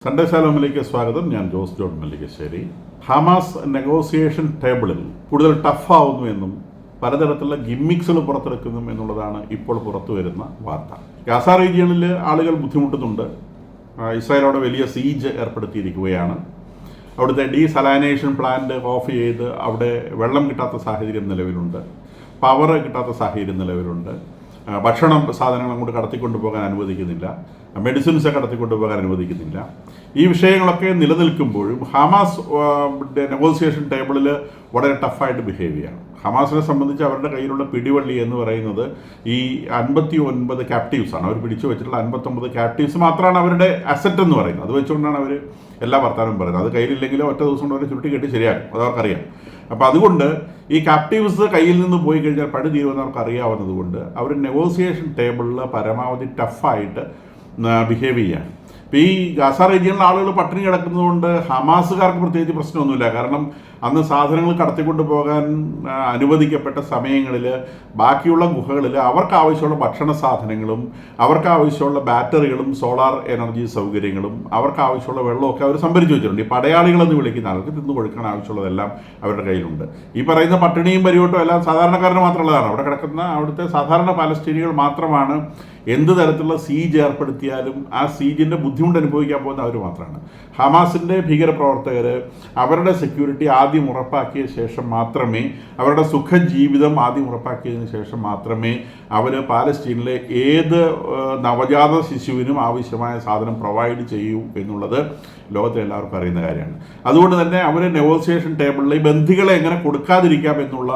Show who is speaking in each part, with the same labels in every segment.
Speaker 1: Sunday ശാലോമിലേക്ക് സ്വാഗതം. ഞാൻ Jose John Mallikassery. Hamas negotiation ടേബിളിൽ കൂടുതൽ ടഫാവുന്നു എന്നും പലതരത്തിലുള്ള ഗിമ്മിക്സുകൾ പുറത്തെടുക്കുന്നു എന്നുള്ളതാണ് ഇപ്പോൾ പുറത്തു വരുന്ന വാർത്ത. ഗാസ റീജിയണിൽ ആളുകൾ ബുദ്ധിമുട്ടുന്നുണ്ട്. ഇസ്രായേൽ അവിടെ വലിയ സീജ് ഏർപ്പെടുത്തിയിരിക്കുകയാണ്. അവിടുത്തെ ഡീസലാനേഷൻ പ്ലാന്റ് ഓഫ് ചെയ്ത് അവിടെ വെള്ളം കിട്ടാത്ത സാഹചര്യം നിലവിലുണ്ട്. പവർ കിട്ടാത്ത സാഹചര്യം നിലവിലുണ്ട്. ഭക്ഷണം സാധനങ്ങൾ അങ്ങോട്ട് കടത്തിക്കൊണ്ടു പോകാൻ അനുവദിക്കുന്നില്ല. മെഡിസിൻസ് കടത്തിക്കൊണ്ടു പോകാൻ അനുവദിക്കുന്നില്ല. ഈ വിഷയങ്ങളൊക്കെ നിലനിൽക്കുമ്പോഴും ഹമാസ് നെഗോസിയേഷൻ ടേബിളിൽ വളരെ ടഫായിട്ട് ബിഹേവ് ചെയ്യണം. ഹമാസിനെ സംബന്ധിച്ച് അവരുടെ കയ്യിലുള്ള പിടിവള്ളി എന്ന് പറയുന്നത് ഈ 59 ക്യാപ്റ്റീവ്സാണ്. അവർ പിടിച്ചു വെച്ചിട്ടുള്ള 59 ക്യാപ്റ്റീവ്സ് മാത്രമാണ് അവരുടെ അസറ്റ് എന്ന് പറയുന്നത്. അത് വെച്ചുകൊണ്ടാണ് അവർ എല്ലാ വർത്താനവും പറയുന്നത്. അത് കയ്യിലില്ലെങ്കിലും ഒറ്റ ദിവസം കൊണ്ട് അവരെ ചുരുട്ടി കെട്ടി ശരിയാക്കും. അവർക്കറിയാം. അപ്പോൾ അതുകൊണ്ട് ഈ ക്യാപ്റ്റീവ്സ് കയ്യിൽ നിന്ന് പോയി കഴിഞ്ഞാൽ പടി തീരുമെന്ന് അവർക്ക് അറിയാവുന്നത് കൊണ്ട് അവർ നെഗോസിയേഷൻ ടേബിളിൽ പരമാവധി ടഫായിട്ട് ബിഹേവ് ചെയ്യാൻ. ഇപ്പോൾ ഈ ഗാസ റീജിയനിലെ ആളുകൾ പട്ടിണി കിടക്കുന്നതുകൊണ്ട് ഹമാസുകാർക്ക് പ്രത്യേകിച്ച് പ്രശ്നമൊന്നുമില്ല. കാരണം അന്ന് സാധനങ്ങൾ കടത്തിക്കൊണ്ട് പോകാൻ അനുവദിക്കപ്പെട്ട സമയങ്ങളിൽ ബാക്കിയുള്ള ഗുഹകളിൽ അവർക്ക് ആവശ്യമുള്ള ഭക്ഷണ സാധനങ്ങളും അവർക്ക് ആവശ്യമുള്ള ബാറ്ററികളും സോളാർ എനർജി സൗകര്യങ്ങളും അവർക്ക് ആവശ്യമുള്ള വെള്ളമൊക്കെ അവർ സംഭരിച്ചു വെച്ചിട്ടുണ്ട്. ഈ പടയാളികളെന്ന് വിളിക്കുന്ന ആൾക്ക് തിന്നു കൊടുക്കാൻ ആവശ്യമുള്ളതെല്ലാം അവരുടെ കയ്യിലുണ്ട്. ഈ പറയുന്ന പട്ടിണിയും പരിവട്ടവും എല്ലാം സാധാരണക്കാരന് മാത്രമുള്ളതാണ്. അവിടെ കിടക്കുന്ന അവിടുത്തെ സാധാരണ പാലസ്തീനികൾ മാത്രമാണ് എന്ത് തരത്തിലുള്ള സീജ് ഏർപ്പെടുത്തിയാലും ആ സീജിൻ്റെ ബുദ്ധിമുട്ട് അനുഭവിക്കാൻ പോകുന്ന അവർ മാത്രമാണ്. ഹമാസിൻ്റെ ഭീകരപ്രവർത്തകർ അവരുടെ സെക്യൂരിറ്റി ആദ്യം ഉറപ്പാക്കിയ ശേഷം മാത്രമേ, അവരുടെ സുഖജീവിതം ആദ്യം ഉറപ്പാക്കിയതിന് ശേഷം മാത്രമേ അവർ പാലസ്തീനിലെ ഏത് നവജാത ശിശുവിനും ആവശ്യമായ സാധനം പ്രൊവൈഡ് ചെയ്യൂ എന്നുള്ളത് ലോകത്തെ എല്ലാവർക്കും അറിയുന്ന കാര്യമാണ്. അതുകൊണ്ട് തന്നെ അവർ നെഗോസിയേഷൻ ടേബിളിൽ ഈ ബന്ധികളെ എങ്ങനെ കൊടുക്കാതിരിക്കാം എന്നുള്ള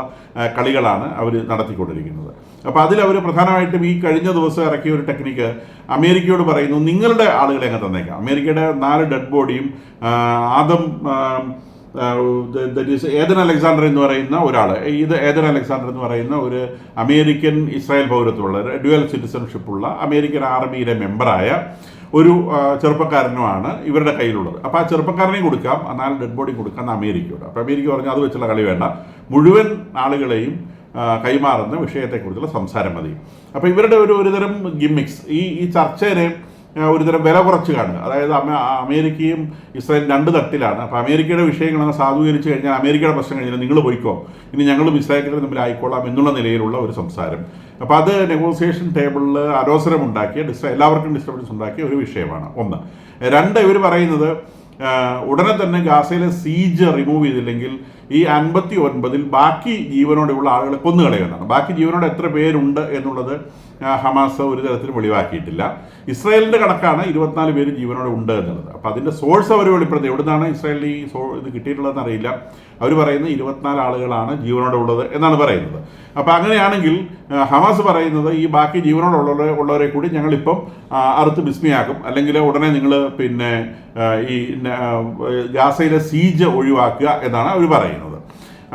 Speaker 1: കളികളാണ് അവർ നടത്തിക്കൊണ്ടിരിക്കുന്നത്. അപ്പോൾ അതിലവർ പ്രധാനമായിട്ടും ഈ കഴിഞ്ഞ ദിവസം ഇറക്കിയ ഒരു ടെക്നിക്ക് അമേരിക്കയോട് പറയുന്നു, നിങ്ങളുടെ ആളുകളെ അങ്ങ് തന്നേക്കാം. അമേരിക്കയുടെ 4 ഡെഡ് ബോഡിയും ഏദൻ അലക്സാണ്ടർ എന്ന് പറയുന്ന ഒരാൾ, ഏദൻ അലക്സാണ്ടർ എന്ന് പറയുന്ന ഒരു അമേരിക്കൻ ഇസ്രായേൽ പൗരത്വമുള്ള ഡ്യുവൽ സിറ്റിസൺഷിപ്പുള്ള അമേരിക്കൻ ആർമിയിലെ മെമ്പറായ ഒരു ചെറുപ്പക്കാരനുമാണ് ഇവരുടെ കയ്യിലുള്ളത്. അപ്പോൾ ആ ചെറുപ്പക്കാരനെയും കൊടുക്കാം, 4 ഡെഡ് ബോഡി കൊടുക്കാം അമേരിക്കയോട്. അപ്പോൾ അമേരിക്ക പറഞ്ഞു അത് വെച്ചുള്ള കളി വേണ്ട, മുഴുവൻ ആളുകളെയും കൈമാറുന്ന വിഷയത്തെക്കുറിച്ചുള്ള സംസാരം മതി. അപ്പോൾ ഇവരുടെ ഒരുതരം ഗിമ്മിക്സ് ഈ ചർച്ചയെ ഒരുതരം വില കുറച്ച് കാണുക. അതായത് അമേരിക്കയും ഇസ്രായേലും 2 തട്ടിലാണ്. അപ്പോൾ അമേരിക്കയുടെ വിഷയങ്ങളൊക്കെ സാധൂകരിച്ച് കഴിഞ്ഞാൽ അമേരിക്കയുടെ പ്രശ്നം കഴിഞ്ഞാൽ നിങ്ങൾ പോയിക്കോ, ഇനി ഞങ്ങളും ഇസ്രായേലും തമ്മിൽ ആയിക്കോളാം എന്നുള്ള നിലയിലുള്ള ഒരു സംസാരം. അപ്പോൾ അത് നെഗോസിയേഷൻ ടേബിളിൽ അലോസരമുണ്ടാക്കിയ എല്ലാവർക്കും ഡിസ്റ്റർബൻസ് ഉണ്ടാക്കിയ ഒരു വിഷയമാണ്. 1. 2, ഇവർ പറയുന്നത് ഉടനെ തന്നെ ഗാസയിലെ സീജ് റിമൂവ് ചെയ്തില്ലെങ്കിൽ ഈ 59-ൽ ബാക്കി ജീവനോടെയുള്ള ആളുകളെ കൊന്നുകളയുന്നതാണ്. ബാക്കി ജീവനോടെ എത്ര പേരുണ്ട് എന്നുള്ളത് ഹമാസ് ഒരു തരത്തിലും വെളിവാക്കിയിട്ടില്ല. ഇസ്രായേലിൻ്റെ കണക്കാണ് 24 പേര് ജീവനോടെ ഉണ്ട് എന്നുള്ളത്. അപ്പോൾ അതിൻ്റെ സോഴ്സ് അവർ വെളിപ്പെടുത്തി. എവിടുന്നാണ് ഇസ്രായേലിൽ ഈ ഇത് കിട്ടിയിട്ടുള്ളതെന്ന് അറിയില്ല. അവർ പറയുന്നത് 24 ആളുകളാണ് ജീവനോടെ ഉള്ളത് എന്നാണ് പറയുന്നത്. അപ്പോൾ അങ്ങനെയാണെങ്കിൽ ഹമാസ് പറയുന്നത് ഈ ബാക്കി ജീവനോടെ ഉള്ളവരെ കൂടി ഞങ്ങളിപ്പം അറുത്ത് ബിസ്മിയാക്കും, അല്ലെങ്കിൽ ഉടനെ നിങ്ങൾ ഈ ഗാസയിലെ സീജ് ഒഴിവാക്കുക എന്നാണ് അവർ പറയുന്നത്.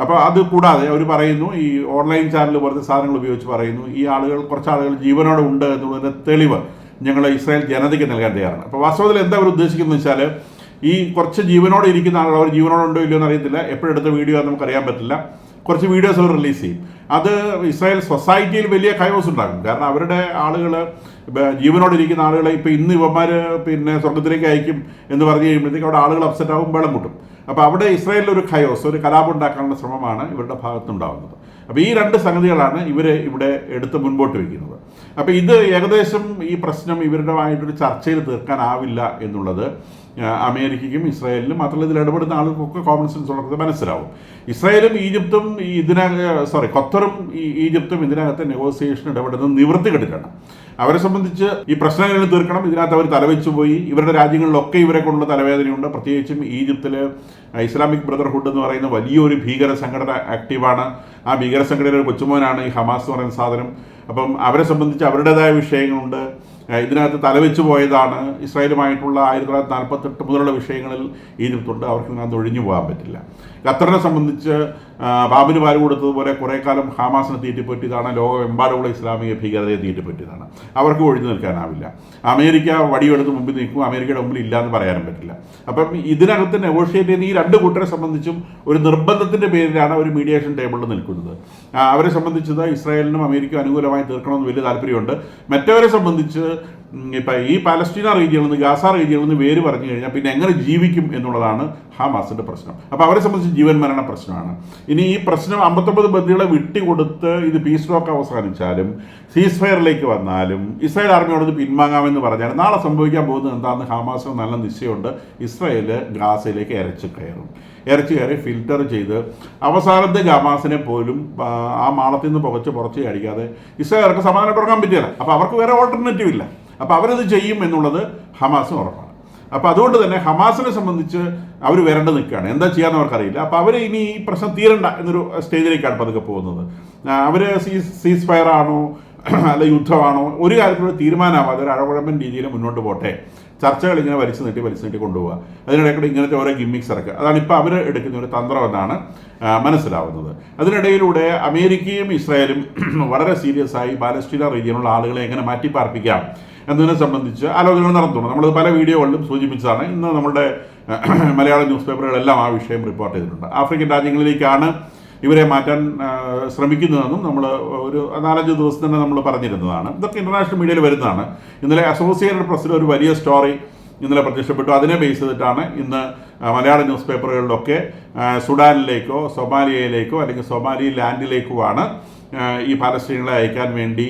Speaker 1: അപ്പോൾ അത് കൂടാതെ അവർ പറയുന്നു, ഈ ഓൺലൈൻ ചാനൽ പോലത്തെ സാധനങ്ങൾ ഉപയോഗിച്ച് പറയുന്നു, ഈ കുറച്ച് ആളുകൾ ജീവനോടെ ഉണ്ട് എന്നുള്ളതിൻ്റെ തെളിവ് ഞങ്ങൾ ഇസ്രായേൽ ജനതയ്ക്ക് നൽകാൻ തയ്യാറാണ്. അപ്പോൾ വാസ്തവത്തിൽ എന്താ അവർ ഉദ്ദേശിക്കുന്നത് വെച്ചാൽ, ഈ കുറച്ച് ജീവനോടെ ഇരിക്കുന്ന ആളുകൾ അവർ ജീവനോടെ ഉണ്ടോ ഇല്ലയോ എന്നറിയത്തില്ല, എപ്പോഴെടുത്ത വീഡിയോ നമുക്കറിയാൻ പറ്റില്ല. കുറച്ച് വീഡിയോസ് അവർ റിലീസ് ചെയ്യും. അത് ഇസ്രായേൽ സൊസൈറ്റിയിൽ വലിയ കയോസ് ഉണ്ടാകും. കാരണം അവരുടെ ആളുകൾ ജീവനോടെ ഇരിക്കുന്ന ആളുകളെ ഇപ്പോൾ ഇന്ന് ഇവന്മാർ സ്വർഗത്തിലേക്ക് അയക്കും എന്ന് പറഞ്ഞു കഴിയുമ്പോഴത്തേക്ക് അവിടെ ആളുകൾ അപ്സെറ്റ് ആവും, വെള്ളം മുട്ടും. അപ്പോൾ അവിടെ ഇസ്രായേലിൽ ഒരു കയോസ്, ഒരു കലാപം ഉണ്ടാക്കാനുള്ള ശ്രമമാണ് ഇവരുടെ ഭാഗത്തുണ്ടാകുന്നത്. അപ്പോൾ ഈ 2 സംഗതികളാണ് ഇവർ ഇവിടെ എടുത്ത് മുൻപോട്ട് വയ്ക്കുന്നത്. അപ്പോൾ ഇത് ഏകദേശം ഈ പ്രശ്നം ഇവരുടേതായിട്ടൊരു ചർച്ചയിൽ തീർക്കാനാവില്ല എന്നുള്ളത് അമേരിക്കയ്ക്കും ഇസ്രായേലിനും മാത്രമല്ല ഇതിൽ ഇടപെടുന്ന ആളുകൾക്കൊക്കെ കോമൺ സെൻസ് ഉള്ളത് മനസ്സിലാവും. ഇസ്രായേലും ഈജിപ്തും ഖത്തറും ഈജിപ്തും ഇതിനകത്ത് നെഗോസിയേഷൻ ഇടപെടുന്നത് നിവൃത്തി കെടുക്കണം. അവരെ സംബന്ധിച്ച് ഈ പ്രശ്നങ്ങൾ തീർക്കണം. ഇതിനകത്ത് അവർ തലവെച്ചു പോയി. ഇവരുടെ രാജ്യങ്ങളിലൊക്കെ ഇവരെ കൊണ്ടുള്ള തലവേദനയുണ്ട്. പ്രത്യേകിച്ചും ഈജിപ്തിൽ ഇസ്ലാമിക് ബ്രദർഹുഡ് എന്ന് പറയുന്ന വലിയൊരു ഭീകര സംഘടന ആക്റ്റീവാണ്. ആ ഭീകര സംഘടനയുടെ കൊച്ചുമോനാണ് ഈ ഹമാസ് എന്ന് പറയുന്ന സാധനം. അപ്പം അവരെ സംബന്ധിച്ച് അവരുടേതായ വിഷയങ്ങളുണ്ട്. ഇതിനകത്ത് തലവെച്ച് പോയതാണ് ഇസ്രായേലുമായിട്ടുള്ള 1948 മുതലുള്ള വിഷയങ്ങളിൽ ഈജിപ്തുണ്ട്. അവർക്ക് ഇതിനകത്ത് ഒഴിഞ്ഞു പോകാൻ പറ്റില്ല. ഖത്തറിനെ സംബന്ധിച്ച് പാമ്പിന് പാല് കൊടുത്തതുപോലെ കുറേ കാലം ഹമാസിനെ തീറ്റിപ്പറ്റിയതാണ്. ലോകമെമ്പാടുമുള്ള ഇസ്ലാമിക ഭീകരതയെ തീറ്റിപ്പറ്റിയതാണ്. അവർക്ക് ഒഴിഞ്ഞു നിൽക്കാനാവില്ല. അമേരിക്ക വടിയെടുത്ത് മുമ്പിൽ നിൽക്കും, അമേരിക്കയുടെ മുമ്പിൽ ഇല്ല എന്ന് പറയാനും പറ്റില്ല. അപ്പം ഇതിനകത്ത് നെഗോഷിയേറ്റ് ചെയ്യുന്ന ഈ 2 കൂട്ടരെ സംബന്ധിച്ചും ഒരു നിർബന്ധത്തിൻ്റെ പേരിലാണ് ഒരു മീഡിയേഷൻ ടേബിളിൽ നിൽക്കുന്നത്. അവരെ സംബന്ധിച്ചത് ഇസ്രായേലിനും അമേരിക്കയും അനുകൂലമായി തീർക്കണമെന്ന് വലിയ താല്പര്യമുണ്ട്. മറ്റവരെ സംബന്ധിച്ച് ഇപ്പം ഈ പാലസ്റ്റീന റീജിയനിൽ നിന്ന് ഗാസ റീജിയനിൽ നിന്ന് വേര് പറഞ്ഞു കഴിഞ്ഞാൽ പിന്നെ എങ്ങനെ ജീവിക്കും എന്നുള്ളതാണ് ഹമാസിൻ്റെ പ്രശ്നം. അപ്പോൾ അവരെ സംബന്ധിച്ച് ജീവൻ മരണ പ്രശ്നമാണ്. ഇനി ഈ പ്രശ്നം 59 ബന്ദികളെ വിട്ടുകൊടുത്ത് ഇത് പീസ് ടോക്ക് അവസാനിച്ചാലും സീസ് ഫയറിലേക്ക് വന്നാലും ഇസ്രായേൽ ആർമിയോട് പിൻവാങ്ങാമെന്ന് പറഞ്ഞാൽ നാളെ സംഭവിക്കാൻ പോകുന്നത് എന്താണെന്ന് ഹമാസിന് നല്ല നിശ്ചയമുണ്ട്. ഇസ്രായേൽ ഗാസയിലേക്ക് ഇരച്ചു കയറി ഫിൽറ്റർ ചെയ്ത് അവസാനത്തെ ഹമാസിനെ പോലും ആ മാളത്തിൽ നിന്ന് പുറച്ച് അടിക്കാതെ ഇസ്രായേൽക്ക് സമാധാനം തുടങ്ങാൻ പറ്റില്ല. അപ്പോൾ അവർക്ക് വേറെ ഓൾട്ടർനേറ്റീവ് ഇല്ല. അപ്പോൾ അവരത് ചെയ്യും എന്നുള്ളത് ഹമാസിന് ഉറപ്പാണ്. അപ്പോൾ അതുകൊണ്ട് തന്നെ ഹമാസിനെ സംബന്ധിച്ച് അവർ വരേണ്ട നിൽക്കുകയാണ്. എന്താ ചെയ്യാന്ന് അവർക്കറിയില്ല. അപ്പോൾ അവർ ഇനി ഈ പ്രശ്നം തീരണ്ട എന്നൊരു സ്റ്റേജിലേക്കാണ് പതുക്കെ പോകുന്നത്. അവർ സീസ് ഫയർ ആണോ അല്ല യുദ്ധമാണോ ഒരു കാര്യത്തിലൂടെ തീരുമാനമാവാതെ ഒരു അഴകുഴമ്പൻ രീതിയിൽ മുന്നോട്ട് പോട്ടെ, ചർച്ചകൾ ഇങ്ങനെ വലിച്ചു നീട്ടി കൊണ്ടുപോകുക, അതിനിടയ്ക്കൂടെ ഇങ്ങനത്തെ ഓരോ ഗിമ്മിക്സ് ഇറക്കുക, അതാണ് ഇപ്പോൾ അവർ എടുക്കുന്ന ഒരു തന്ത്രമെന്നാണ് മനസ്സിലാവുന്നത്. അതിനിടയിലൂടെ അമേരിക്കയും ഇസ്രായേലും വളരെ സീരിയസ് ആയി പാലസ്റ്റീന റീജിയനിലുള്ള ആളുകളെ എങ്ങനെ മാറ്റിപ്പാർപ്പിക്കാം എന്നതിനെ സംബന്ധിച്ച് ആലോചനകൾ നടത്തുന്നു. നമ്മൾ പല വീഡിയോകളിലും സൂചിപ്പിച്ചതാണ്. ഇന്ന് നമ്മുടെ മലയാള ന്യൂസ് പേപ്പറുകളെല്ലാം ആ വിഷയം റിപ്പോർട്ട് ചെയ്തിട്ടുണ്ട്. ആഫ്രിക്കൻ രാജ്യങ്ങളിലേക്കാണ് ഇവരെ മാറ്റാൻ ശ്രമിക്കുന്നതെന്നും നമ്മൾ ഒരു 4-5 ദിവസം തന്നെ നമ്മൾ പറഞ്ഞിരുന്നതാണ്. ഇതൊക്കെ ഇൻ്റർനാഷണൽ മീഡിയയിൽ വരുന്നതാണ്. ഇന്നലെ അസോസിയേറ്റഡ് പ്രസ്സിൽ ഒരു വലിയ സ്റ്റോറി ഇന്നലെ പ്രത്യക്ഷപ്പെട്ടു. അതിനെ ബേസ് ചെയ്തിട്ടാണ് ഇന്ന് മലയാള ന്യൂസ് പേപ്പറുകളിലൊക്കെ സുഡാനിലേക്കോ സൊമാലിയയിലേക്കോ അല്ലെങ്കിൽ സൊമാലി ലാൻഡിലേക്കുമാണ് ഈ പാലസ്തീനികളെ അയക്കാൻ വേണ്ടി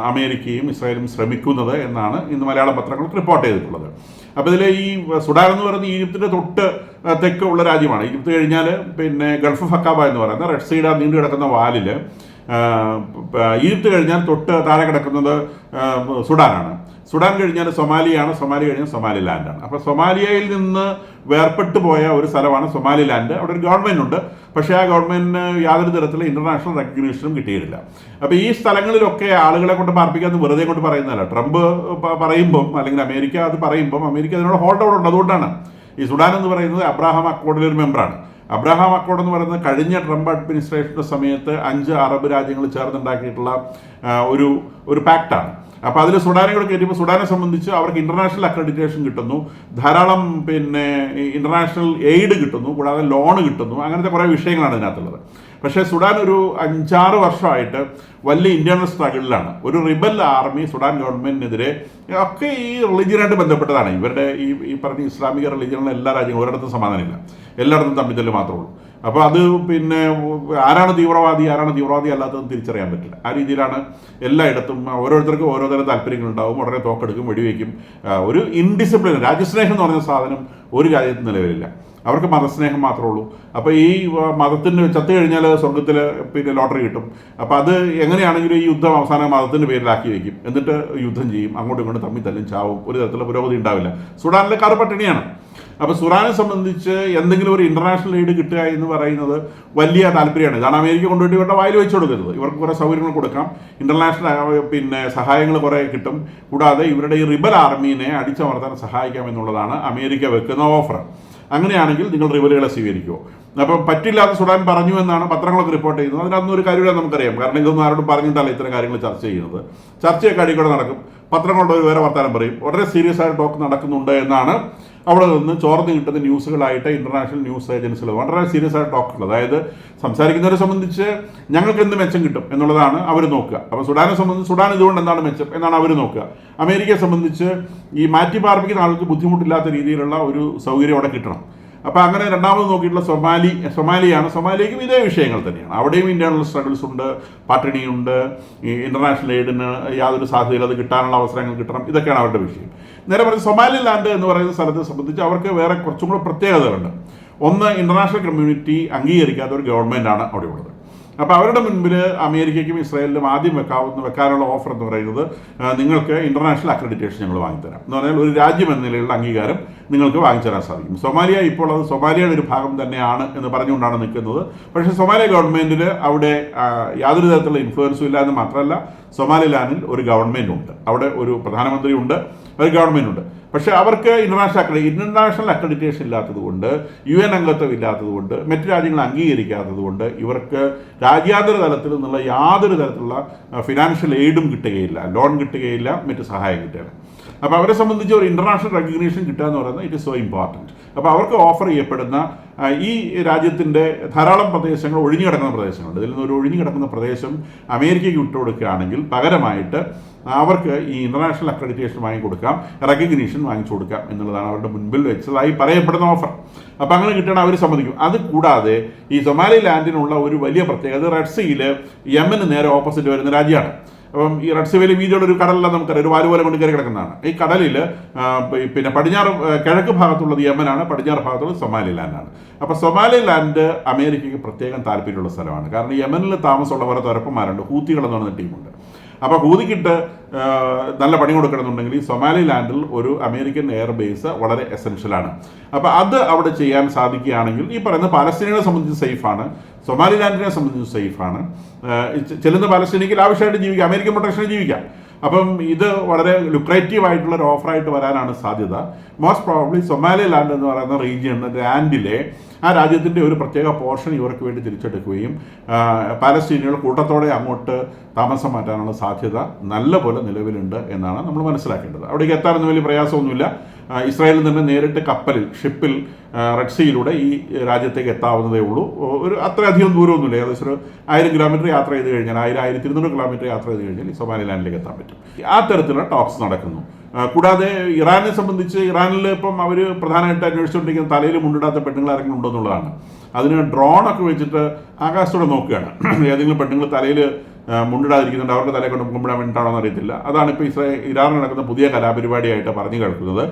Speaker 1: അമേരിക്കയും ഇസ്രായേലും ശ്രമിക്കുന്നത് എന്നാണ് ഇന്ന് മലയാള പത്രങ്ങൾക്ക് റിപ്പോർട്ട് ചെയ്തിട്ടുള്ളത്. അപ്പോൾ ഇതിൽ ഈ സുഡാൻ എന്ന് പറയുന്നത് ഈജിപ്തിൻ്റെ തൊട്ട് തെക്ക് ഉള്ള രാജ്യമാണ്. ഈജിപ്ത് കഴിഞ്ഞാൽ പിന്നെ ഗൾഫ് ഫക്കാബ എന്ന് പറയുന്ന റെഡ് സൈഡ് നീണ്ടു കിടക്കുന്ന വാലിൽ ഈജിപ്ത് കഴിഞ്ഞാൽ തൊട്ട് താഴെ കിടക്കുന്നത് സുഡാനാണ്. സുഡാൻ കഴിഞ്ഞാൽ സൊമാലിയാണ്, സൊമാലി കഴിഞ്ഞാൽ സൊമാലിലാൻഡാണ്. അപ്പോൾ സൊമാലിയയിൽ നിന്ന് വേർപെട്ട് പോയ ഒരു സ്ഥലമാണ് സൊമാലിലാൻഡ്. അവിടെ ഒരു ഗവൺമെൻറ് ഉണ്ട്, പക്ഷേ ആ ഗവൺമെൻറ്റിന് യാതൊരു തരത്തിലുള്ള ഇൻ്റർനാഷണൽ റെക്കഗ്നീഷനും കിട്ടിയിട്ടില്ല. അപ്പോൾ ഈ സ്ഥലങ്ങളിലൊക്കെ ആളുകളെ കൊണ്ട് പാർപ്പിക്കാമെന്ന് വെറുതെ കൊണ്ട് പറയുന്നതല്ല. ട്രംപ് പറയുമ്പം അല്ലെങ്കിൽ അമേരിക്ക അത് പറയുമ്പം അമേരിക്ക അതിനോട് ഹോൾഡ് ഔട്ട് ഉണ്ട്. അതുകൊണ്ടാണ് ഈ സുഡാൻ എന്ന് പറയുന്നത് അബ്രാഹാം അക്കോർഡിലെ ഒരു മെമ്പറാണ്. അബ്രാഹാം അക്കോർഡ് എന്ന് പറയുന്നത് കഴിഞ്ഞ ട്രംപ് അഡ്മിനിസ്ട്രേഷൻ്റെ സമയത്ത് 5 അറബ് രാജ്യങ്ങൾ ചേർന്നുണ്ടാക്കിയിട്ടുള്ള ഒരു പാക്റ്റാണ്. അപ്പോൾ അതിൽ സുഡാനെ കൂടെ കയറ്റിയപ്പോൾ സുഡാനെ സംബന്ധിച്ച് അവർക്ക് ഇൻ്റർനാഷണൽ അക്രഡിറ്റേഷൻ കിട്ടുന്നു, ധാരാളം പിന്നെ ഇൻ്റർനാഷണൽ എയ്ഡ് കിട്ടുന്നു, കൂടാതെ ലോൺ കിട്ടുന്നു. അങ്ങനത്തെ കുറേ വിഷയങ്ങളാണ് ഇതിനകത്തുള്ളത്. പക്ഷേ സുഡാൻ ഒരു 5-6 വർഷമായിട്ട് വലിയ ഇന്റേണൽ സ്ട്രഗിളിലാണ്. ഒരു റിബൽ ആർമി സുഡാൻ ഗവൺമെൻറ്റിനെതിരെ ഒക്കെ ഈ റിലീജിയനായിട്ട് ബന്ധപ്പെട്ടതാണ്. ഇവരുടെ ഈ പറഞ്ഞ ഇസ്ലാമിക റിലീജിയനുള്ള എല്ലാ രാജ്യങ്ങളും ഒരിടത്തും സമാധാനമില്ല, എല്ലായിടത്തും തമ്മിൽ മാത്രമേ ഉള്ളൂ. അപ്പോൾ അത് പിന്നെ ആരാണ് തീവ്രവാദി അല്ലാത്തതെന്ന് തിരിച്ചറിയാൻ പറ്റില്ല. ആ രീതിയിലാണ് എല്ലായിടത്തും. ഓരോരുത്തർക്കും ഓരോ തരം താല്പര്യങ്ങളുണ്ടാവും. ഉടനെ തോക്കെടുക്കും, വെടിവെക്കും. ഒരു ഇൻഡിസിപ്ലിൻ, രാജ്യസ്നേഹം എന്ന് പറഞ്ഞ സാധനം ഒരു രാജ്യത്ത് നിലവിലില്ല. അവർക്ക് മതസ്നേഹം മാത്രമേ ഉള്ളൂ. അപ്പോൾ ഈ മതത്തിന് ചത്തു കഴിഞ്ഞാൽ സ്വർഗത്തിൽ പിന്നെ ലോട്ടറി കിട്ടും. അപ്പോൾ അത് എങ്ങനെയാണെങ്കിലും ഈ യുദ്ധം അവസാനം മതത്തിൻ്റെ പേരിലാക്കി വയ്ക്കും. എന്നിട്ട് യുദ്ധം ചെയ്യും, അങ്ങോട്ടും ഇങ്ങോട്ടും തമ്മിൽ തല്ലും, ചാവും. ഒരു തരത്തിലുള്ള പുരോഗതി ഉണ്ടാവില്ല. സുഡാനിലെ കറുപട്ടിണിയാണ്. അപ്പോൾ സുഡാനെ സംബന്ധിച്ച് എന്തെങ്കിലും ഒരു ഇൻ്റർനാഷണൽ എയ്ഡ് കിട്ടുക എന്ന് പറയുന്നത് വലിയ താല്പര്യമാണ്. കാരണം അമേരിക്ക കൊണ്ടുപോയിട്ട് ഇവരുടെ വായിൽ വെച്ച് കൊടുക്കരുത്. ഇവർക്ക് കുറേ സൗകര്യങ്ങൾ കൊടുക്കാം, ഇൻ്റർനാഷണൽ പിന്നെ സഹായങ്ങൾ കുറേ കിട്ടും. കൂടാതെ ഇവരുടെ ഈ റിബൽ ആർമീനെ അടിച്ചമർത്താൻ സഹായിക്കാം എന്നുള്ളതാണ് അമേരിക്ക വെക്കുന്ന ഓഫർ. അങ്ങനെയാണെങ്കിൽ നിങ്ങൾ റിബലുകളെ സ്വീകരിക്കുമോ? അപ്പം പറ്റില്ലാതെ സുഡാൻ പറഞ്ഞു എന്നാണ് പത്രങ്ങളൊക്കെ റിപ്പോർട്ട് ചെയ്യുന്നത്. അതിനകത്തൊന്നും ഒരു കാര്യമില്ല, നമുക്കറിയാം. കാരണം ഇതൊന്നും ആരോടും പറഞ്ഞിട്ടല്ല ഇത്തരം കാര്യങ്ങൾ ചർച്ച ചെയ്യുന്നത്. ചർച്ചയൊക്കെ അടിക്കൂടെ നടക്കും, പത്രങ്ങളുടെ ഒരു വേറെ വർത്താനം പറയും. വളരെ സീരിയസ് ആയ ടോക്ക് നടക്കുന്നുണ്ട് എന്നാണ് അവിടെ നിന്ന് ചോർന്ന് കിട്ടുന്ന ന്യൂസുകളായിട്ട് ഇന്റർനാഷണൽ ന്യൂസ് ഏജൻസികൾ വളരെ സീരിയസ് ആയ ടോക്കുകൾ. അതായത് സംസാരിക്കുന്നവരെ സംബന്ധിച്ച് ഞങ്ങൾക്ക് എന്ത് മെച്ചം കിട്ടും എന്നുള്ളതാണ് അവർ നോക്കുക. അപ്പോൾ സുഡാനെ സംബന്ധിച്ച് സുഡാൻ ഇതുകൊണ്ട് എന്താണ് മെച്ചം എന്നാണ് അവർ നോക്കുക. അമേരിക്കയെ സംബന്ധിച്ച് ഈ മാറ്റി പാർപ്പിക്കുന്ന ആൾക്ക് ബുദ്ധിമുട്ടില്ലാത്ത രീതിയിലുള്ള ഒരു സൗകര്യം അവിടെ കിട്ടണം. അപ്പോൾ അങ്ങനെ രണ്ടാമത് നോക്കിയിട്ടുള്ള സൊമാലിയാണ്. സൊമാലിയക്കും ഇതേ വിഷയങ്ങൾ തന്നെയാണ്. അവിടെയും ഇന്റേണൽ സ്ട്രഗിൾസ് ഉണ്ട്, പട്ടിണിയുണ്ട്, ഈ ഇന്റർനാഷണൽ എയ്ഡിന് യാതൊരു സാധ്യതയില്ല, അത് കിട്ടാനുള്ള അവസരങ്ങൾ കിട്ടണം. ഇതൊക്കെയാണ് അവരുടെ വിഷയം. നേരെ പറഞ്ഞ് സൊമാലിലാൻഡ് എന്ന് പറയുന്ന സ്ഥലത്തെ സംബന്ധിച്ച് അവർക്ക് വേറെ കുറച്ചും കൂടെ പ്രത്യേകതകളുണ്ട്. ഒന്ന്, ഇന്റർനാഷണൽ കമ്മ്യൂണിറ്റി അംഗീകരിക്കാത്ത ഒരു ഗവൺമെൻറ്റാണ് അവിടെ ഉള്ളത്. അപ്പോൾ അവരുടെ മുൻപിൽ അമേരിക്കയ്ക്കും ഇസ്രായേലിനും ആദ്യം വെക്കാനുള്ള ഓഫർ എന്ന് പറയുന്നത് നിങ്ങൾക്ക് ഇൻ്റർനാഷണൽ അക്രഡിറ്റേഷൻ ഞങ്ങൾ വാങ്ങിത്തരാം എന്ന് പറഞ്ഞാൽ ഒരു രാജ്യം എന്ന നിലയിലുള്ള അംഗീകാരം നിങ്ങൾക്ക് വാങ്ങിത്തരാൻ സാധിക്കും. സൊമാലിയ ഇപ്പോൾ അത് സൊമാലിയയുടെ ഒരു ഭാഗം തന്നെയാണ് എന്ന് പറഞ്ഞുകൊണ്ടാണ് നിൽക്കുന്നത്. പക്ഷേ സൊമാലിയ ഗവൺമെൻറ്റിന് അവിടെ യാതൊരു തരത്തിലുള്ള ഇൻഫ്ലുവൻസും ഇല്ല എന്ന് മാത്രമല്ല, സൊമാലിലാൻഡിൽ ഒരു ഗവൺമെൻറ് ഉണ്ട്, അവിടെ ഒരു പ്രധാനമന്ത്രി ഉണ്ട്, ഒരു ഗവൺമെൻറ് ഉണ്ട്. പക്ഷേ അവർക്ക് ഇൻ്റർനാഷണൽ അക്രഡിറ്റേഷൻ ഇല്ലാത്തതുകൊണ്ട്, UN അംഗത്വം ഇല്ലാത്തതുകൊണ്ട്, മറ്റു രാജ്യങ്ങൾ അംഗീകരിക്കാത്തതുകൊണ്ട് ഇവർക്ക് രാജ്യാന്തര തലത്തിൽ നിന്നുള്ള യാതൊരു തരത്തിലുള്ള ഫിനാൻഷ്യൽ എയ്ഡും കിട്ടുകയില്ല, ലോൺ കിട്ടുകയില്ല, മറ്റ് സഹായം കിട്ടുകയില്ല. അപ്പോൾ അവരെ സംബന്ധിച്ച് ഒരു ഇൻ്റർനാഷണൽ റെക്കഗ്നീഷൻ കിട്ടുക എന്ന് പറയുന്നത് ഇറ്റ് ഇസ് സോ ഇമ്പോർട്ടൻറ്റ്. അപ്പോൾ അവർക്ക് ഓഫർ ചെയ്യപ്പെടുന്ന ഈ രാജ്യത്തിൻ്റെ ധാരാളം പ്രദേശങ്ങൾ ഒഴിഞ്ഞു കിടക്കുന്ന പ്രദേശങ്ങളുണ്ട്. ഇതിൽ നിന്ന് ഒരു ഒഴിഞ്ഞു കിടക്കുന്ന പ്രദേശം അമേരിക്കയ്ക്ക് വിട്ടുകൊടുക്കുകയാണെങ്കിൽ പകരമായിട്ട് അവർക്ക് ഈ ഇൻ്റർനാഷണൽ അക്രഡിറ്റേഷൻ വാങ്ങിക്കൊടുക്കാം, റെക്കഗ്നീഷൻ വാങ്ങിച്ചു കൊടുക്കാം എന്നുള്ളതാണ് അവരുടെ മുൻപിൽ വെച്ചതായി പറയപ്പെടുന്ന ഓഫർ. അപ്പോൾ അങ്ങനെ കിട്ടണം അവർ സമ്മതിക്കും. അത് കൂടാതെ ഈ സൊമാലി ലാൻഡിനുള്ള ഒരു വലിയ പ്രത്യേകത റെഡ് സീയിൽ യമന് നേരെ ഓപ്പോസിറ്റ് വരുന്ന രാജ്യമാണ്. അപ്പം ഈ റെഡ് സീ വലിയ വീതിയുള്ള ഒരു കടലെല്ലാം നമുക്കറിയാം, ഒരു വാലുപോലെ കൊണ്ട് കയറി കിടക്കുന്നതാണ്. ഈ കടലിൽ പിന്നെ കിഴക്ക് ഭാഗത്തുള്ളത് യമനാണ്, പടിഞ്ഞാറ് ഭാഗത്തുള്ളത് സൊമാലി ലാൻഡാണ്. അപ്പോൾ സൊമാലി ലാൻഡ് അമേരിക്കയ്ക്ക് പ്രത്യേകം താല്പര്യമുള്ള സ്ഥലമാണ്. കാരണം യമനിൽ താമസമുള്ള വേറെ തുരപ്പന്മാരുണ്ട്, ഹൂത്തികളെന്ന് പറയുന്ന ടീമുണ്ട്. അപ്പോൾ ഹൂതിക്കിട്ട് നല്ല പണി കൊടുക്കണമെന്നുണ്ടെങ്കിൽ ഈ സൊമാലി ലാൻഡിൽ ഒരു അമേരിക്കൻ എയർ ബേസ് വളരെ എസെൻഷ്യലാണ്. അപ്പോൾ അത് അവിടെ ചെയ്യാൻ സാധിക്കുകയാണെങ്കിൽ ഈ പറയുന്ന പാലസ്തീനികളെ സംബന്ധിച്ച് സേഫാണ്, സൊമാലി ലാൻഡിനെ സംബന്ധിച്ച് സേഫാണ്. ചെല്ലുന്ന പാലസ്തീനിക്ക് ലാവിഷായിട്ട് ജീവിക്കാം, അമേരിക്കൻ പ്രൊട്ടക്ഷനിൽ ജീവിക്കാം. അപ്പം ഇത് വളരെ ലുക്രേറ്റീവ് ആയിട്ടുള്ള ഒരു ഓഫറായിട്ട് വരാനാണ് സാധ്യത. മോസ്റ്റ് പ്രോബബ്ലി സൊമാലി ലാൻഡ് എന്ന് പറയുന്ന റീജിയൻ ലാൻഡിലെ ആ രാജ്യത്തിൻ്റെ ഒരു പ്രത്യേക പോർഷൻ ഇവർക്ക് വേണ്ടി തിരിച്ചെടുക്കുകയും പാലസ്തീനികൾ കൂട്ടത്തോടെ അങ്ങോട്ട് താമസം മാറ്റാനുള്ള സാധ്യത നല്ലപോലെ നിലവിലുണ്ട് എന്നാണ് നമ്മൾ മനസ്സിലാക്കേണ്ടത്. അവിടേക്ക് എത്താനൊന്നും വലിയ പ്രയാസമൊന്നുമില്ല. ഇസ്രായേലിൽ നിന്ന് നേരിട്ട് ഷിപ്പിൽ റെഡ് സീയിലൂടെ ഈ രാജ്യത്തേക്ക് എത്താവുന്നതേ ഉള്ളൂ. ഒരു അത്രയധികം ദൂരമൊന്നുമില്ല, ഏകദേശം ഒരു 1000 കിലോമീറ്റർ യാത്ര ചെയ്ത് കഴിഞ്ഞാൽ 1200 കിലോമീറ്റർ യാത്ര ചെയ്ത് കഴിഞ്ഞാൽ ഈ സൊമാലി ലാൻഡിലേക്ക് എത്താൻ പറ്റും. ആ തരത്തിലുള്ള ടോക്സ് നടക്കുന്നു. കൂടാതെ ഇറാനെ സംബന്ധിച്ച് ഇറാനിൽ ഇപ്പം അവർ പ്രധാനമായിട്ട് അന്വേഷിച്ചുകൊണ്ടിരിക്കുന്ന തലയിൽ മുണ്ടിടാത്ത പെണ്ണുങ്ങൾ ആരെങ്കിലും ഉണ്ടോ എന്നുള്ളതാണ്. അതിന് ഡ്രോണൊക്കെ വെച്ചിട്ട് ആകാശത്തോടെ നോക്കുകയാണ്. ഏതെങ്കിലും പെണ്ണുങ്ങൾ തലയിൽ മുണ്ടിടാതിരിക്കുന്നുണ്ട്, അവരുടെ തലയെ കൊണ്ട് മുമ്പിടാൻ വേണ്ടിയിട്ടാണോ എന്ന് അറിയത്തില്ല. അതാണ് ഇപ്പോൾ ഇറാനിൽ നടക്കുന്ന പുതിയ കലാപരിപാടിയായിട്ട് പറഞ്ഞു കേൾക്കുന്നത്.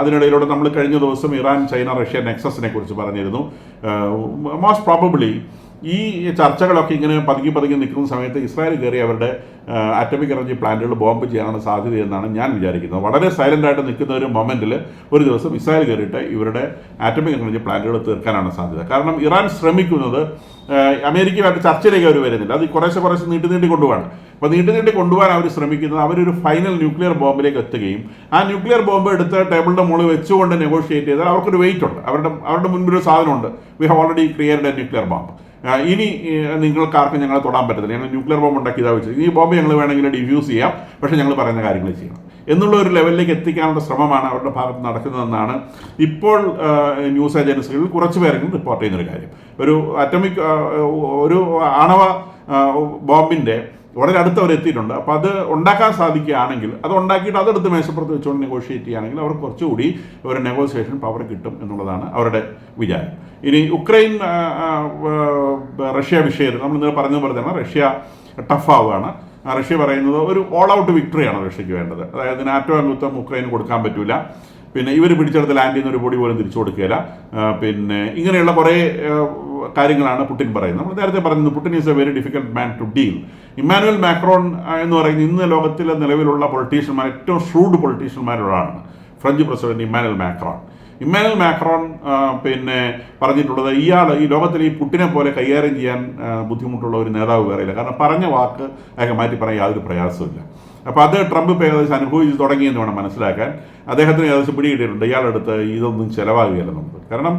Speaker 1: അതിനിടയിലൂടെ നമ്മൾ കഴിഞ്ഞ ദിവസം ഇറാൻ ചൈന റഷ്യ നെക്സസിനെ കുറിച്ച് പറഞ്ഞിരുന്നു. മോസ്റ്റ് പ്രോബബ്ലി ഈ ചർച്ചകളൊക്കെ ഇങ്ങനെ പതുക്കി നിൽക്കുന്ന സമയത്ത് ഇസ്രായേൽ കയറി അവരുടെ ആറ്റമിക് എനർജി പ്ലാന്റുകൾ ബോംബ് ചെയ്യാനാണ് സാധ്യതയെന്നാണ് ഞാൻ വിചാരിക്കുന്നത്. വളരെ സൈലൻ്റായിട്ട് നിൽക്കുന്ന ഒരു മൊമെൻറ്റിൽ ഒരു ദിവസം ഇസ്രായേൽ കയറിയിട്ട് ഇവരുടെ ആറ്റമിക് എനർജി പ്ലാന്റുകൾ തീർക്കാനാണ് സാധ്യത. കാരണം ഇറാൻ ശ്രമിക്കുന്നത് അമേരിക്കയുമായിട്ട് ചർച്ചയിലേക്ക് അവർ വരുന്നില്ല, അത് കുറേശ്ശെ നീട്ടി കൊണ്ടുപോകാണ്. അപ്പോൾ നീട്ടി കൊണ്ടുപോകാൻ അവർ ശ്രമിക്കുന്നത് അവരൊരു ഫൈനൽ ന്യൂക്ലിയർ ബോംബിലേക്ക് എത്തുകയും ആ ന്യൂക്ലിയർ ബോംബ് എടുത്ത് ടേബിളിൻ്റെ മുകളിൽ വെച്ചുകൊണ്ട് നെഗോഷിയേറ്റ് ചെയ്താൽ അവർക്കൊരു വെയിറ്റ് ഉണ്ട്, അവരുടെ മുൻപിലൊരു സാധനമുണ്ട്. We have already created A nuclear bomb. ഇനി നിങ്ങൾക്കാർക്കും ഞങ്ങളെ തൊടാൻ പറ്റത്തില്ല, ഞങ്ങൾ ന്യൂക്ലിയർ ബോംബ് ഉണ്ടാക്കിയതാ വെച്ചത്, ഈ ബോംബ് ഞങ്ങൾ വേണമെങ്കിൽ ഡിഫ്യൂസ് ചെയ്യാം, പക്ഷേ ഞങ്ങൾ പറയുന്ന കാര്യങ്ങൾ ചെയ്യണം എന്നുള്ള ഒരു ലെവലിലേക്ക് എത്തിക്കാനുള്ള ശ്രമമാണ് അവരുടെ ഭാഗത്ത് നടക്കുന്നതെന്നാണ് ഇപ്പോൾ ന്യൂസ് ഏജൻസികളിൽ കുറച്ച് പേരെങ്കിലും റിപ്പോർട്ട് ചെയ്യുന്നൊരു കാര്യം. ഒരു ആണവ ബോംബിൻ്റെ വളരെ അടുത്ത് അവർ എത്തിയിട്ടുണ്ട്. അപ്പോൾ അത് ഉണ്ടാക്കാൻ സാധിക്കുകയാണെങ്കിൽ അത് ഉണ്ടാക്കിയിട്ട് അതെടുത്ത് മേശപ്പുറത്ത് വെച്ചുകൊണ്ട് നെഗോഷിയേറ്റ് ചെയ്യുകയാണെങ്കിൽ അവർക്ക് കുറച്ചുകൂടി ഒരു നെഗോസിയേഷൻ പവർ കിട്ടും എന്നുള്ളതാണ് അവരുടെ വിചാരം. ഇനി ഉക്രൈൻ റഷ്യ വിഷയത്തിൽ നമ്മൾ ഇന്നലെ പറഞ്ഞതുപോലെ തന്നെ റഷ്യ ടഫാവുകയാണ്. റഷ്യ പറയുന്നത് ഒരു ഓൾ ഔട്ട് വിക്ടറിയാണ് റഷ്യക്ക് വേണ്ടത്. അതായത് നാറ്റോ അംഗത്വം ഉക്രൈന് കൊടുക്കാൻ പറ്റില്ല, പിന്നെ ഇവർ പിടിച്ചെടുത്ത് ലാൻഡ് ചെയ്യുന്ന ഒരു പൊടി പോലും തിരിച്ചു കൊടുക്കുകയില്ല, പിന്നെ ഇങ്ങനെയുള്ള കുറേ കാര്യങ്ങളാണ് പുടിൻ പറയുന്നത്. നമ്മൾ നേരത്തെ പറയുന്നത് Putin is a very difficult man to deal. Emmanuel Macron എന്ന് പറയുന്നത് ഇന്ന് ലോകത്തിലെ നിലവിലുള്ള പൊളിറ്റീഷ്യന്മാർ ഏറ്റവും ഷ്രൂഡ് പൊളിറ്റീഷ്യന്മാരൊരാളാണ് ഫ്രഞ്ച് പ്രസിഡന്റ് ഇമ്മാനുവൽ മാക്രോൺ പിന്നെ പറഞ്ഞിട്ടുള്ളത് ഈ ലോകത്തിൽ ഈ പുട്ടിനെ പോലെ കൈകാര്യം ചെയ്യാൻ ബുദ്ധിമുട്ടുള്ള ഒരു നേതാവ് വേറെയില്ല. കാരണം പറഞ്ഞ വാക്ക് അയാൾക്ക് മാറ്റി പറയാൻ യാതൊരു പ്രയാസമില്ല. അപ്പോൾ അത് ട്രംപ് ഇപ്പോൾ ഏകദേശം അനുഭവിച്ച് തുടങ്ങിയെന്ന് വേണം മനസ്സിലാക്കാൻ. അദ്ദേഹത്തിന് ഏകദേശം പിടികിട്ടിയിട്ടുണ്ട് ഇയാളെടുത്ത് ഇതൊന്നും ചിലവാകുകയല്ല നമുക്ക്. കാരണം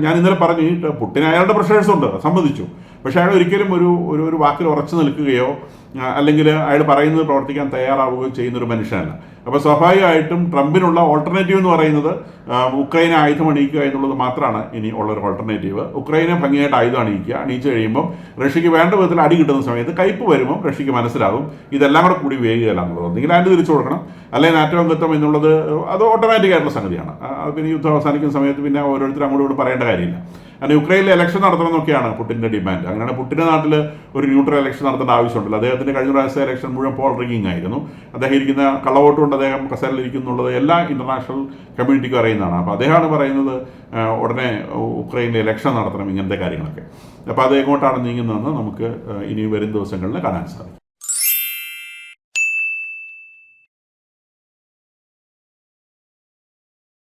Speaker 1: ഞാൻ ഇന്നലെ പറഞ്ഞു പുട്ടിന് അയാളുടെ പ്രഷേഴ്സുണ്ട്, സമ്മതിച്ചു. പക്ഷേ അയാൾ ഒരിക്കലും ഒരു വാക്കിൽ ഉറച്ചു നിൽക്കുകയോ അല്ലെങ്കിൽ അയാൾ പറയുന്നത് പ്രവർത്തിക്കാൻ തയ്യാറാവുകയോ ചെയ്യുന്നൊരു മനുഷ്യനല്ല. അപ്പോൾ സ്വാഭാവികമായിട്ടും ട്രംപിനുള്ള ഓൾട്ടർനേറ്റീവ് എന്ന് പറയുന്നത് ഉക്രൈനെ ആയുധം അണിയിക്കുക എന്നുള്ളത് മാത്രമാണ് ഇനി ഉള്ളൊരു ഓൾട്ടർനേറ്റീവ്. ഉക്രൈനെ ഭംഗിയായിട്ട് ആയുധം അണിയിച്ചു കഴിയുമ്പം റഷ്യക്ക് വേണ്ട വിധത്തിൽ അടി കിട്ടുന്ന സമയത്ത് കയ്പ് വരുമ്പം റഷ്യക്ക് മനസ്സിലാകും ഇതെല്ലാം കൂടെ കൂടി വേഗില്ല എന്നുള്ളത്. ഒന്നെങ്കിൽ ലാൻഡ് തിരിച്ചു കൊടുക്കണം, അല്ലെങ്കിൽ നാറ്റോ അംഗത്വം എന്നുള്ളത് അത് ഓട്ടോമാറ്റിക് ആയിട്ടുള്ള സംഗതിയാണ്. പിന്നെ യുദ്ധം അവസാനിക്കുന്ന സമയത്ത് പിന്നെ ഓരോരുത്തരും അങ്ങോട്ട് ഇവിടെ പറയേണ്ട കാര്യമില്ല. കാരണം യുക്രൈനിൽ ഇലക്ഷൻ നടത്തണം എന്നൊക്കെയാണ് പുട്ടിൻ്റെ ഡിമാൻഡ്. അങ്ങനെയാണ് പുട്ടിൻ്റെ നാട്ടിൽ ഒരു ന്യൂട്രൽ ഇലക്ഷൻ നടത്തേണ്ട ആവശ്യമുണ്ടല്ലോ. അദ്ദേഹത്തിൻ്റെ കഴിഞ്ഞ പ്രാവശ്യത്തെ ഇലക്ഷൻ മുഴുവൻ പോൾ റിഗിങ് ആയിരുന്നു. അദ്ദേഹം ഇരിക്കുന്ന കള്ളവോട്ട് കൊണ്ട് അദ്ദേഹം കസേരയിലിരിക്കുന്നുള്ളത് എല്ലാ ഇൻ്റർനാഷണൽ കമ്മ്യൂണിറ്റിക്കും അറിയുന്നതാണ്. അപ്പോൾ അദ്ദേഹമാണ് പറയുന്നത് ഉടനെ ഉക്രൈനിൽ ഇലക്ഷൻ നടത്തണം, ഇങ്ങനത്തെ കാര്യങ്ങളൊക്കെ. അപ്പോൾ അത് എങ്ങോട്ടാണ് നീങ്ങുന്നതെന്ന് നമുക്ക് ഇനി വരും ദിവസങ്ങളിൽ കാണാൻ സാധിക്കും.